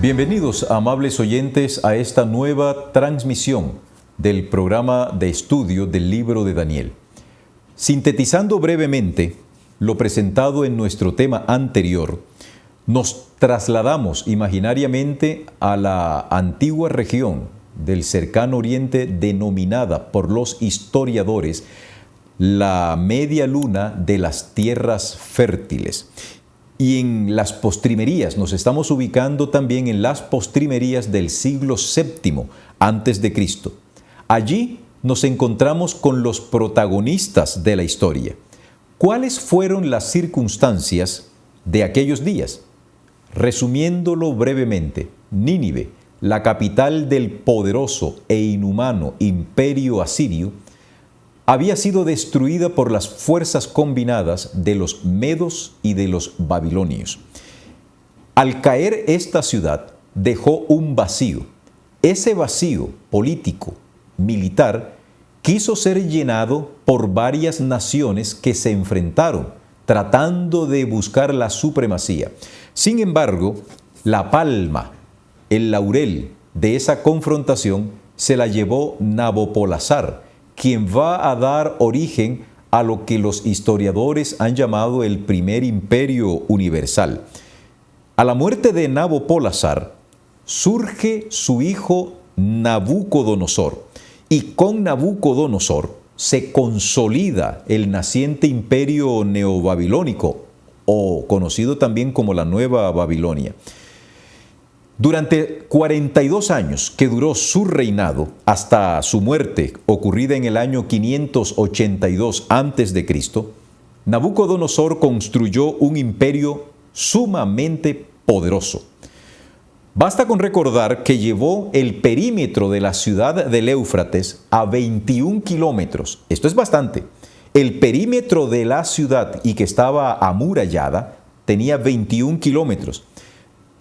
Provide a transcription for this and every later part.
Bienvenidos, amables oyentes, a esta nueva transmisión del programa de estudio del libro de Daniel. Sintetizando brevemente lo presentado en nuestro tema anterior, nos trasladamos imaginariamente a la antigua región del cercano oriente denominada por los historiadores la media luna de las tierras fértiles. Y en las postrimerías, nos estamos ubicando también en las postrimerías del siglo VII antes de Cristo. Allí nos encontramos con los protagonistas de la historia. ¿Cuáles fueron las circunstancias de aquellos días? Resumiéndolo brevemente, Nínive, la capital del poderoso e inhumano imperio asirio, había sido destruida por las fuerzas combinadas de los medos y de los babilonios. Al caer esta ciudad, dejó un vacío. Ese vacío político, militar, quiso ser llenado por varias naciones que se enfrentaron, tratando de buscar la supremacía. Sin embargo, la palma, el laurel de esa confrontación, se la llevó Nabopolassar, quien va a dar origen a lo que los historiadores han llamado el primer imperio universal. A la muerte de Nabopolassar, surge su hijo Nabucodonosor, y con Nabucodonosor se consolida el naciente imperio neobabilónico, o conocido también como la Nueva Babilonia. Durante 42 años que duró su reinado, hasta su muerte, ocurrida en el año 582 a.C., Nabucodonosor construyó un imperio sumamente poderoso. Basta con recordar que llevó el perímetro de la ciudad del Éufrates a 21 kilómetros. Esto es bastante. El perímetro de la ciudad, y que estaba amurallada, tenía 21 kilómetros.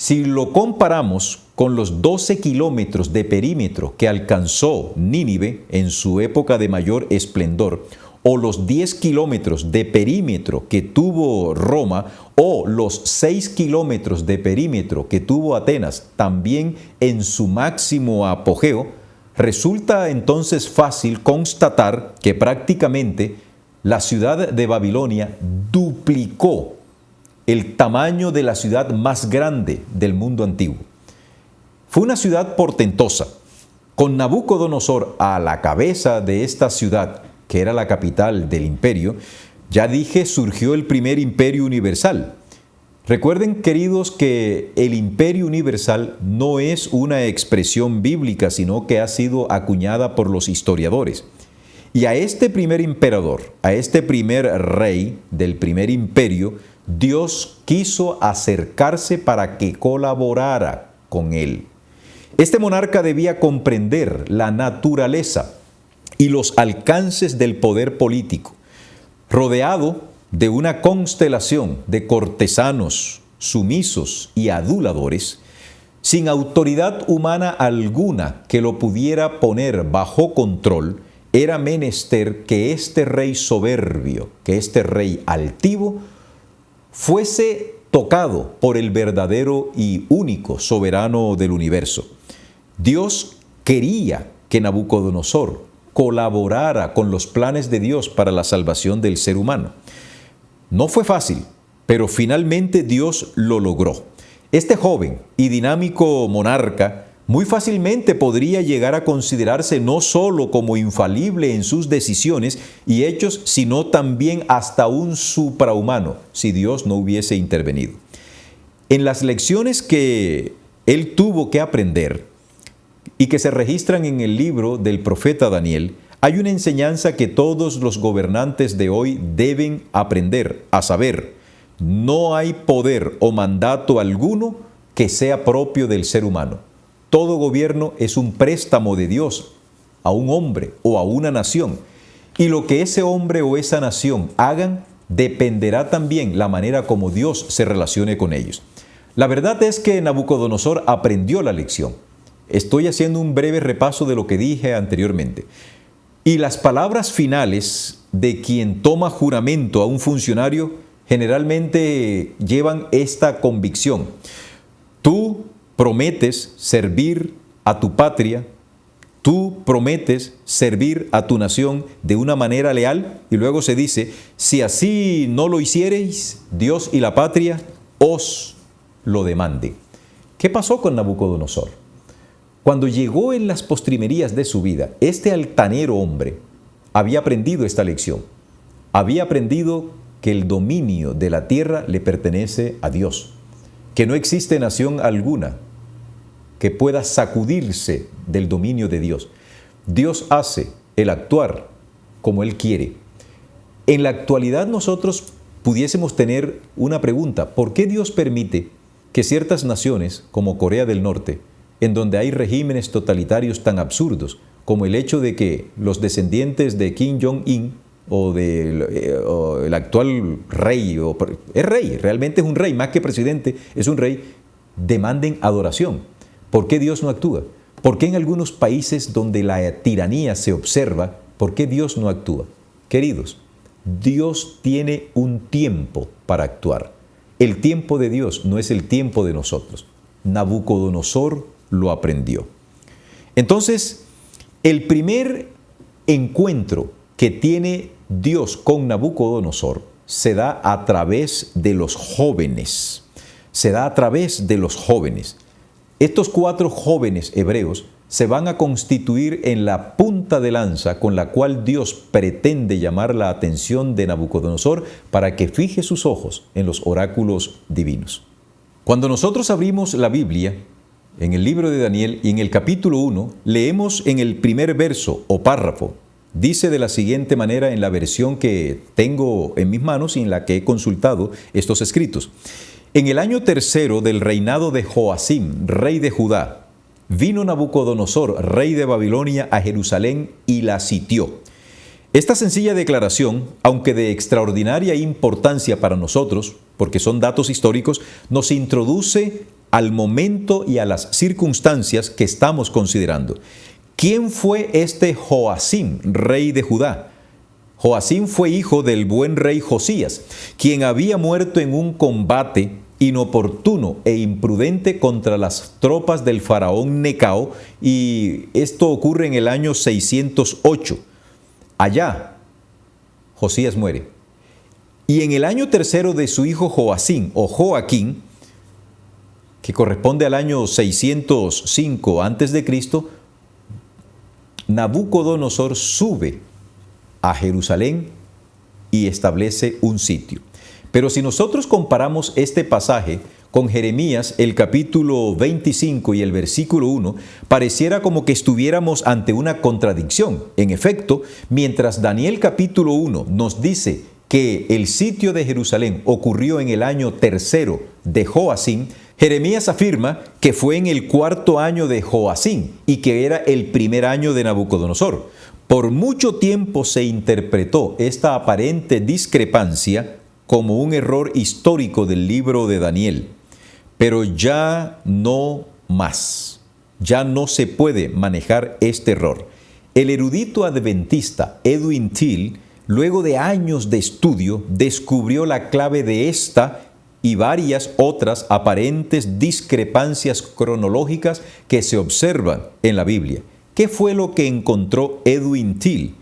Si lo comparamos con los 12 kilómetros de perímetro que alcanzó Nínive en su época de mayor esplendor, o los 10 kilómetros de perímetro que tuvo Roma, o los 6 kilómetros de perímetro que tuvo Atenas, también en su máximo apogeo, resulta entonces fácil constatar que prácticamente la ciudad de Babilonia duplicó el tamaño de la ciudad más grande del mundo antiguo. Fue una ciudad portentosa. Con Nabucodonosor a la cabeza de esta ciudad, que era la capital del imperio, ya dije, surgió el primer imperio universal. Recuerden, queridos, que el imperio universal no es una expresión bíblica, sino que ha sido acuñada por los historiadores. Y a este primer emperador, a este primer rey del primer imperio, Dios quiso acercarse para que colaborara con él. Este monarca debía comprender la naturaleza y los alcances del poder político. Rodeado de una constelación de cortesanos, sumisos y aduladores, sin autoridad humana alguna que lo pudiera poner bajo control, era menester que este rey soberbio, que este rey altivo, fuese tocado por el verdadero y único soberano del universo. Dios quería que Nabucodonosor colaborara con los planes de Dios para la salvación del ser humano. No fue fácil, pero finalmente Dios lo logró. Este joven y dinámico monarca muy fácilmente podría llegar a considerarse no solo como infalible en sus decisiones y hechos, sino también hasta un suprahumano, si Dios no hubiese intervenido. En las lecciones que él tuvo que aprender y que se registran en el libro del profeta Daniel, hay una enseñanza que todos los gobernantes de hoy deben aprender, a saber, no hay poder o mandato alguno que sea propio del ser humano. Todo gobierno es un préstamo de Dios a un hombre o a una nación. Y lo que ese hombre o esa nación hagan dependerá también la manera como Dios se relacione con ellos. La verdad es que Nabucodonosor aprendió la lección. Estoy haciendo un breve repaso de lo que dije anteriormente. Y las palabras finales de quien toma juramento a un funcionario generalmente llevan esta convicción. Tú prometes servir a tu patria, tú prometes servir a tu nación de una manera leal, y luego se dice, si así no lo hiciereis, Dios y la patria os lo demanden. ¿Qué pasó con Nabucodonosor? Cuando llegó en las postrimerías de su vida, este altanero hombre había aprendido esta lección. Había aprendido que el dominio de la tierra le pertenece a Dios, que no existe nación alguna que pueda sacudirse del dominio de Dios. Dios hace el actuar como Él quiere. En la actualidad nosotros pudiésemos tener una pregunta: ¿por qué Dios permite que ciertas naciones, como Corea del Norte, en donde hay regímenes totalitarios tan absurdos, como el hecho de que los descendientes de Kim Jong-un o el actual rey, es rey, realmente es un rey, más que presidente, es un rey, demanden adoración? ¿Por qué Dios no actúa? ¿Por qué en algunos países donde la tiranía se observa, por qué Dios no actúa? Queridos, Dios tiene un tiempo para actuar. El tiempo de Dios no es el tiempo de nosotros. Nabucodonosor lo aprendió. Entonces, el primer encuentro que tiene Dios con Nabucodonosor se da a través de los jóvenes. Se da a través de los jóvenes. Estos 4 jóvenes hebreos se van a constituir en la punta de lanza con la cual Dios pretende llamar la atención de Nabucodonosor para que fije sus ojos en los oráculos divinos. Cuando nosotros abrimos la Biblia, en el libro de Daniel y en el capítulo 1, leemos en el primer verso o párrafo, dice de la siguiente manera en la versión que tengo en mis manos y en la que he consultado estos escritos. En el año 3 del reinado de Joacim, rey de Judá, vino Nabucodonosor, rey de Babilonia, a Jerusalén y la sitió. Esta sencilla declaración, aunque de extraordinaria importancia para nosotros, porque son datos históricos, nos introduce al momento y a las circunstancias que estamos considerando. ¿Quién fue este Joacim, rey de Judá? Joacim fue hijo del buen rey Josías, quien había muerto en un combate inoportuno e imprudente contra las tropas del faraón Necao, y esto ocurre en el año 608. Allá, Josías muere. Y en el año 3 de su hijo Joacim o Joaquín, que corresponde al año 605 a.C., Nabucodonosor sube a Jerusalén y establece un sitio. Pero si nosotros comparamos este pasaje con Jeremías, el capítulo 25 y el versículo 1, pareciera como que estuviéramos ante una contradicción. En efecto, mientras Daniel capítulo 1 nos dice que el sitio de Jerusalén ocurrió en el año 3 de Joacim, Jeremías afirma que fue en el 4º año de Joacim y que era el primer año de Nabucodonosor. Por mucho tiempo se interpretó esta aparente discrepancia como un error histórico del libro de Daniel. Pero ya no más. Ya no se puede manejar este error. El erudito adventista Edwin Till, luego de años de estudio, descubrió la clave de esta y varias otras aparentes discrepancias cronológicas que se observan en la Biblia. ¿Qué fue lo que encontró Edwin Till?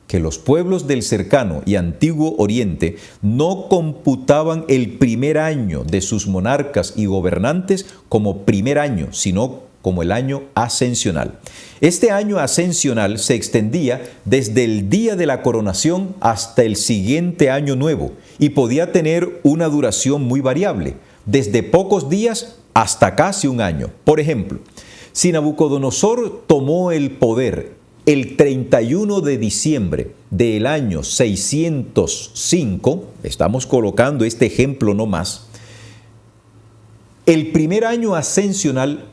Que los pueblos del cercano y antiguo Oriente no computaban el primer año de sus monarcas y gobernantes como primer año, sino como el año ascensional. Este año ascensional se extendía desde el día de la coronación hasta el siguiente año nuevo y podía tener una duración muy variable, desde pocos días hasta casi un año. Por ejemplo, si Nabucodonosor tomó el poder el 31 de diciembre del año 605, estamos colocando este ejemplo no más, el primer año ascensional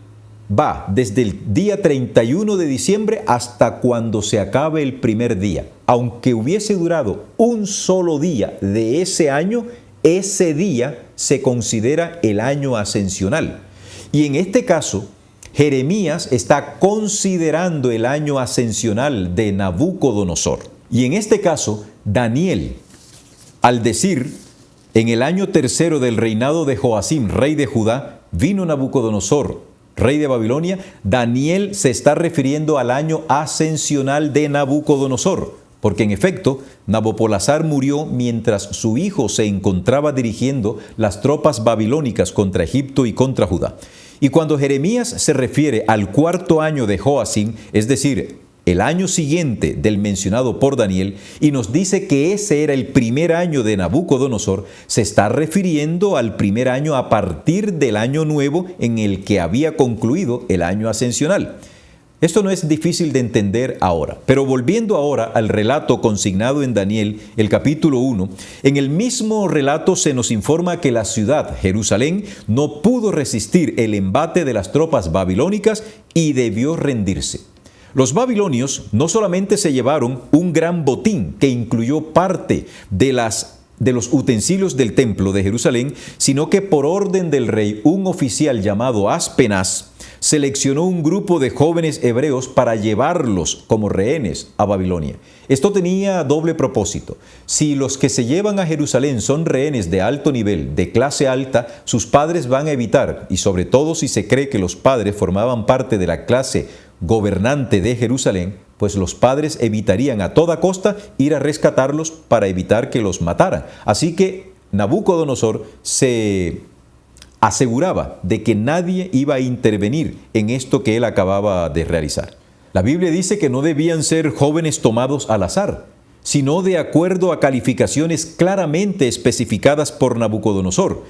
va desde el día 31 de diciembre hasta cuando se acabe el primer día. Aunque hubiese durado un solo día de ese año, ese día se considera el año ascensional. Y en este caso, Jeremías está considerando el año ascensional de Nabucodonosor. Y en este caso, Daniel, al decir, en el año 3 del reinado de Joacim, rey de Judá, vino Nabucodonosor, rey de Babilonia, Daniel se está refiriendo al año ascensional de Nabucodonosor, porque en efecto, Nabopolassar murió mientras su hijo se encontraba dirigiendo las tropas babilónicas contra Egipto y contra Judá. Y cuando Jeremías se refiere al cuarto año de Joacim, es decir, el año siguiente del mencionado por Daniel, y nos dice que ese era el primer año de Nabucodonosor, se está refiriendo al primer año a partir del año nuevo en el que había concluido el año ascensional. Esto no es difícil de entender ahora, pero volviendo ahora al relato consignado en Daniel, el capítulo 1, en el mismo relato se nos informa que la ciudad, Jerusalén, no pudo resistir el embate de las tropas babilónicas y debió rendirse. Los babilonios no solamente se llevaron un gran botín que incluyó parte de los utensilios del templo de Jerusalén, sino que por orden del rey, un oficial llamado Aspenaz seleccionó un grupo de jóvenes hebreos para llevarlos como rehenes a Babilonia. Esto tenía doble propósito. Si los que se llevan a Jerusalén son rehenes de alto nivel, de clase alta, sus padres van a evitar, y sobre todo si se cree que los padres formaban parte de la clase gobernante de Jerusalén, pues los padres evitarían a toda costa ir a rescatarlos para evitar que los mataran. Así que Nabucodonosor se aseguraba de que nadie iba a intervenir en esto que él acababa de realizar. La Biblia dice que no debían ser jóvenes tomados al azar, sino de acuerdo a calificaciones claramente especificadas por Nabucodonosor,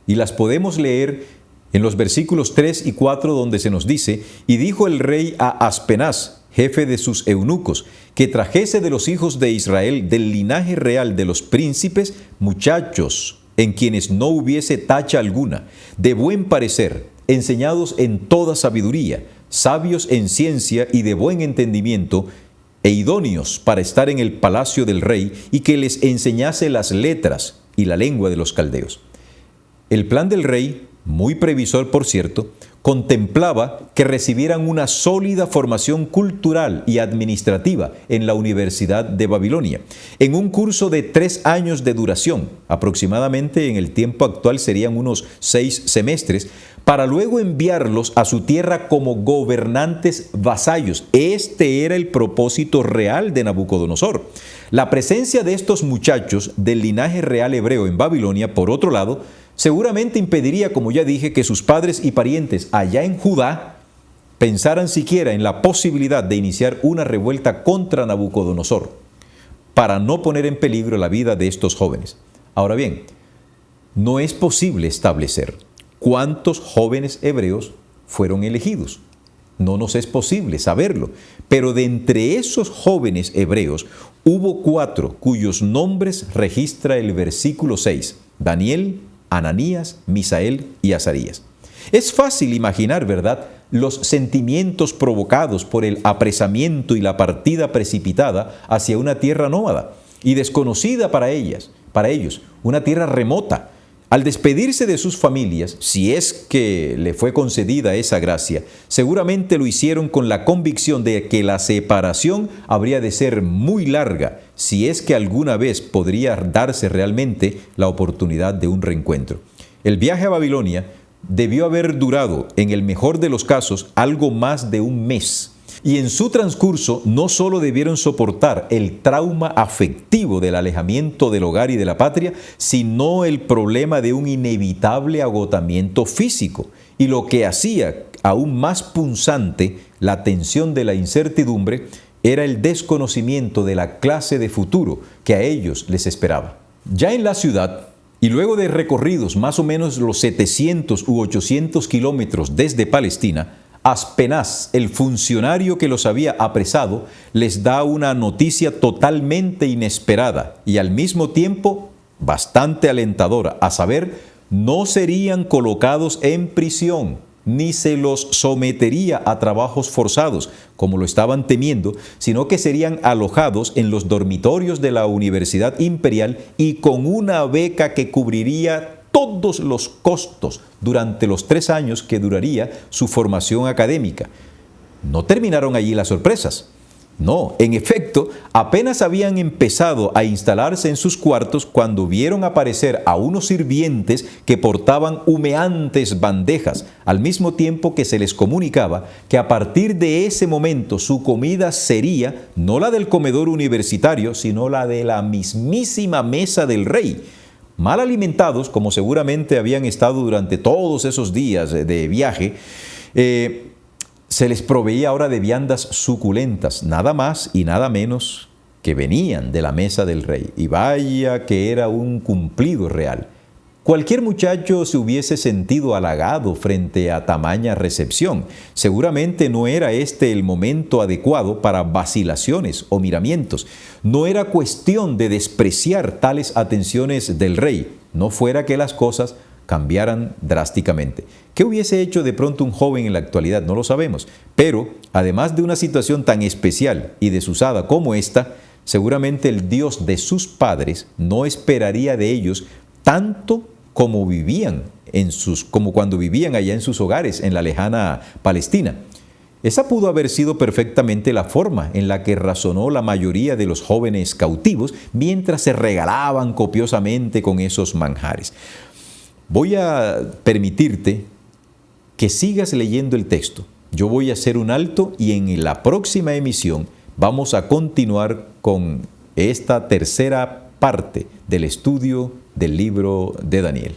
y las podemos leer en los versículos 3 y 4, donde se nos dice: y dijo el rey a Aspenaz, jefe de sus eunucos, que trajese de los hijos de Israel, del linaje real de los príncipes, muchachos en quienes no hubiese tacha alguna, de buen parecer, enseñados en toda sabiduría, sabios en ciencia y de buen entendimiento, e idóneos para estar en el palacio del rey, y que les enseñase las letras y la lengua de los caldeos. El plan del rey, muy previsor por cierto, contemplaba que recibieran una sólida formación cultural y administrativa en la Universidad de Babilonia, en un curso de 3 años de duración, aproximadamente en el tiempo actual serían unos 6 semestres, para luego enviarlos a su tierra como gobernantes vasallos. Este era el propósito real de Nabucodonosor. La presencia de estos muchachos del linaje real hebreo en Babilonia, por otro lado, seguramente impediría, como ya dije, que sus padres y parientes allá en Judá pensaran siquiera en la posibilidad de iniciar una revuelta contra Nabucodonosor, para no poner en peligro la vida de estos jóvenes. Ahora bien, no es posible establecer cuántos jóvenes hebreos fueron elegidos. No nos es posible saberlo, pero de entre esos jóvenes hebreos hubo 4 cuyos nombres registra el versículo 6, Daniel, Ananías, Misael y Azarías. Es fácil imaginar, ¿verdad?, los sentimientos provocados por el apresamiento y la partida precipitada hacia una tierra nómada y desconocida para ellos, una tierra remota. Al despedirse de sus familias, si es que le fue concedida esa gracia, seguramente lo hicieron con la convicción de que la separación habría de ser muy larga, si es que alguna vez podría darse realmente la oportunidad de un reencuentro. El viaje a Babilonia debió haber durado, en el mejor de los casos, algo más de un mes. Y en su transcurso no solo debieron soportar el trauma afectivo del alejamiento del hogar y de la patria, sino el problema de un inevitable agotamiento físico. Y lo que hacía aún más punzante la tensión de la incertidumbre era el desconocimiento de la clase de futuro que a ellos les esperaba. Ya en la ciudad, y luego de recorridos más o menos los 700 u 800 kilómetros desde Palestina, Aspenaz, el funcionario que los había apresado, les da una noticia totalmente inesperada y al mismo tiempo bastante alentadora, a saber, no serían colocados en prisión, ni se los sometería a trabajos forzados, como lo estaban temiendo, sino que serían alojados en los dormitorios de la Universidad Imperial y con una beca que cubriría todos los costos durante los 3 años que duraría su formación académica. No terminaron allí las sorpresas. No, en efecto, apenas habían empezado a instalarse en sus cuartos cuando vieron aparecer a unos sirvientes que portaban humeantes bandejas, al mismo tiempo que se les comunicaba que a partir de ese momento su comida sería no la del comedor universitario, sino la de la mismísima mesa del rey. Mal alimentados, como seguramente habían estado durante todos esos días de viaje, se les proveía ahora de viandas suculentas, nada más y nada menos que venían de la mesa del rey. Y vaya que era un cumplido real. Cualquier muchacho se hubiese sentido halagado frente a tamaña recepción. Seguramente no era este el momento adecuado para vacilaciones o miramientos. No era cuestión de despreciar tales atenciones del rey, no fuera que las cosas cambiaran drásticamente. ¿Qué hubiese hecho de pronto un joven en la actualidad? No lo sabemos. Pero, además de una situación tan especial y desusada como esta, seguramente el Dios de sus padres no esperaría de ellos tanto como como cuando vivían allá en sus hogares en la lejana Palestina. Esa pudo haber sido perfectamente la forma en la que razonó la mayoría de los jóvenes cautivos mientras se regalaban copiosamente con esos manjares. Voy a permitirte que sigas leyendo el texto. Yo voy a hacer un alto y en la próxima emisión vamos a continuar con esta tercera parte del estudio del libro de Daniel.